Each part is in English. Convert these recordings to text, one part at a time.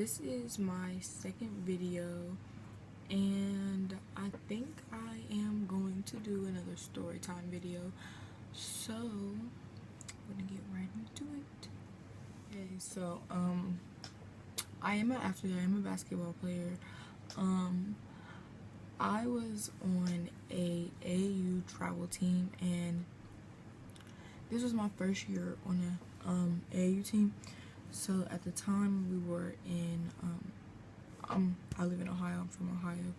This is my second video, and I think I am going to do another story time video. So I'm gonna get right into it. Okay, so I am an athlete. I am a basketball player. I was on a AAU travel team, and this was my first year on a AAU team. So at the time we were in I live in Ohio. I'm from Ohio.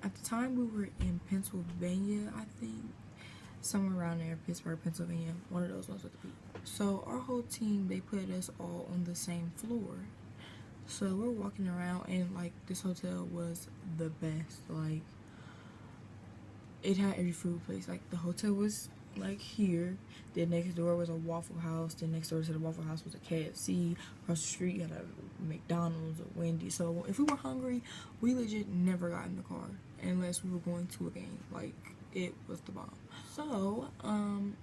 At the time we were in Pennsylvania, I think, somewhere around there, Pittsburgh, Pennsylvania, one of those ones with the people. So our whole team, they put us all on the same floor. So we're walking around, and like this hotel was the best. Like it had every food place. Like the hotel was like here, then next door was a Waffle House, then next door to the Waffle House was a KFC, across the street you had a McDonald's, a Wendy's. So if we were hungry, we legit never got in the car unless we were going to a game. Like it was the bomb. So I'm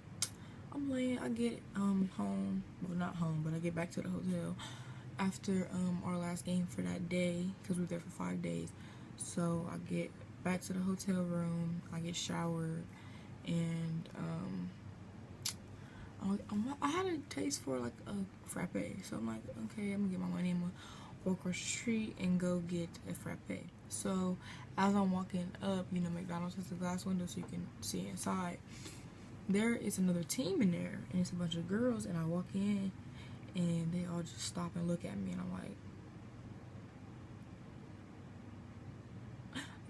laying, I get home, well not home, but I get back to the hotel after our last game for that day, because we were there for 5 days. So I get back to the hotel room, I get showered, and I had a taste for like a frappe, so I'm like, okay, I'm gonna get my money, I'm gonna walk across the street and go get a frappe. So as I'm walking up, you know, McDonald's has a glass window so you can see inside. There is another team in there, and it's a bunch of girls, and I walk in and they all just stop and look at me, and I'm like,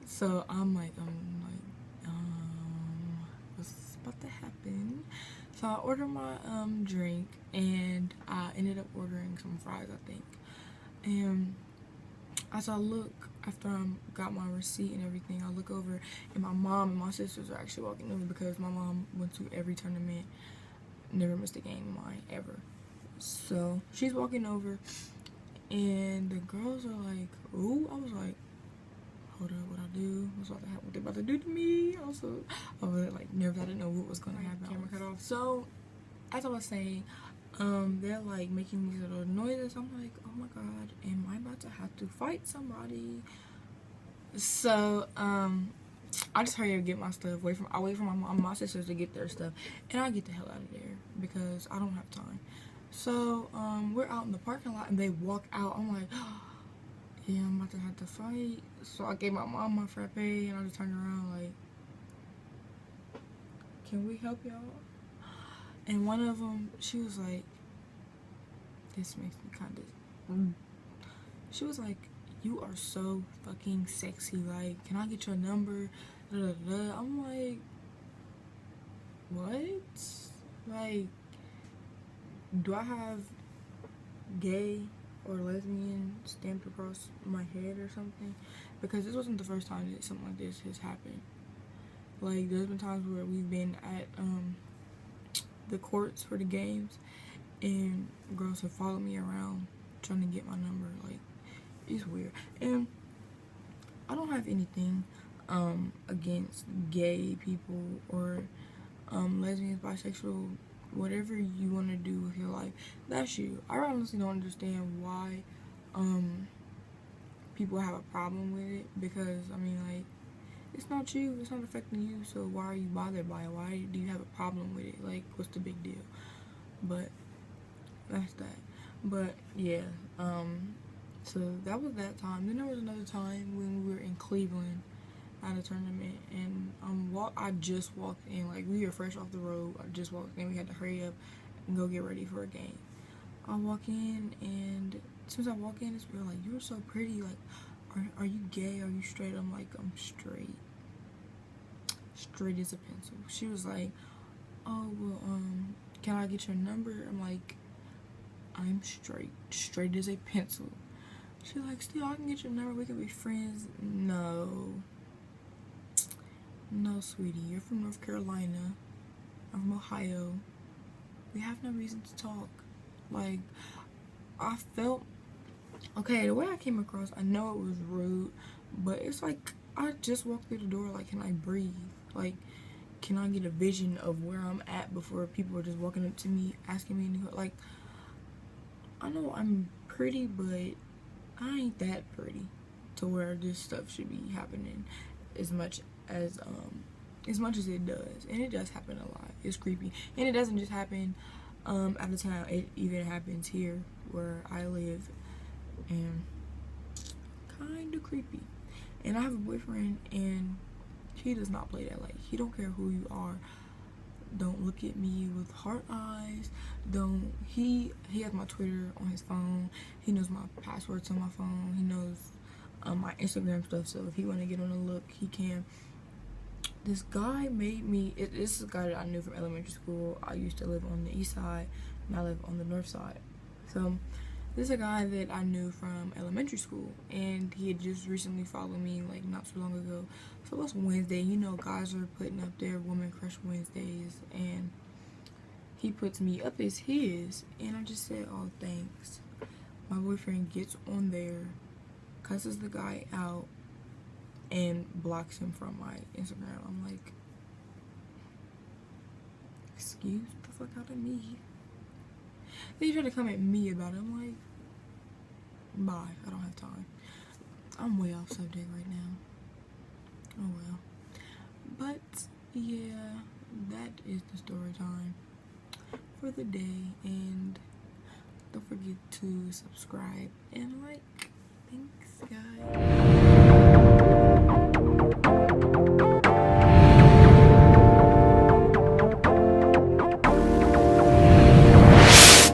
so I'm like, what's about to happen? So I ordered my drink, and I ended up ordering some fries, I think. And as I look, after I got my receipt and everything, I look over, and my mom and my sisters are actually walking over, because my mom went to every tournament, never missed a game of mine ever. So she's walking over, and the girls are like, ooh. I was like, hold up, what I do? What's about to happen? What they about to do to me? Also, I was like nervous. I didn't know what was gonna happen. Camera cut off. So as I was saying, they're like making these little noises. I'm like, oh my god, am I about to have to fight somebody? So I just hurry up and get my stuff. I wait for my mom and my sisters to get their stuff, and I get the hell out of there because I don't have time. So we're out in the parking lot, and they walk out. I'm like, yeah, I'm about to have to fight. So I gave my mom my frappe, and I just turned around like, can we help y'all? And one of them, she was like, this makes me kind of, she was like, you are so fucking sexy, like, can I get your number? Da, da, da. I'm like, what? Like, do I have gay or lesbian stamped across my head or something? Because this wasn't the first time that something like this has happened. Like, there's been times where we've been at the courts for the games, and girls have followed me around trying to get my number. Like, it's weird. And I don't have anything against gay people or lesbians, bisexual, whatever you want to do with your life, that's you. I honestly don't understand why people have a problem with it, because I mean, like, it's not you, it's not affecting you, so why are you bothered by it? Why do you have a problem with it? Like, what's the big deal? But that's that. But yeah, so that was that time. Then there was another time when we were in Cleveland at a tournament, and I just walked in. Like, we were fresh off the road. I just walked in. We had to hurry up and go get ready for a game. I walk in, and as soon as I walk in, this girl like, you're so pretty. Like, are you gay? Are you straight? I'm like, I'm straight. Straight as a pencil. She was like, oh, well, can I get your number? I'm like, I'm straight. Straight as a pencil. She's like, still, I can get your number. We can be friends. No, sweetie. You're from North Carolina. I'm from Ohio. We have no reason to talk. Like, I felt, okay, the way I came across, I know it was rude, but it's like, I just walked through the door. Like, can I breathe? Like, can I get a vision of where I'm at before people are just walking up to me, asking me, like, I know I'm pretty, but I ain't that pretty to where this stuff should be happening as much as it does. And it does happen a lot. It's creepy. And it doesn't just happen out of town. It even happens here where I live, and kind of creepy. And I have a boyfriend, and he does not play that. Like, he don't care who you are. Don't look at me with heart eyes. Don't. He has my Twitter on his phone. He knows my passwords on my phone. He knows my Instagram stuff. So if he want to get on a look, he can. This guy made me. This is a guy that I knew from elementary school. I used to live on the east side, and I live on the north side. So this is a guy that I knew from elementary school, and he had just recently followed me, like, not so long ago. So it was Wednesday. You know, guys are putting up their Woman Crush Wednesdays, and he puts me up as his, and I just said, oh, thanks. My boyfriend gets on there, cusses the guy out, and blocks him from my Instagram. I'm like, excuse the fuck out of me. They try to come at me about it. I'm like, bye, I don't have time. I'm way off subject right now. Oh well. But yeah, that is the story time for the day. And don't forget to subscribe and like. Thanks, guys.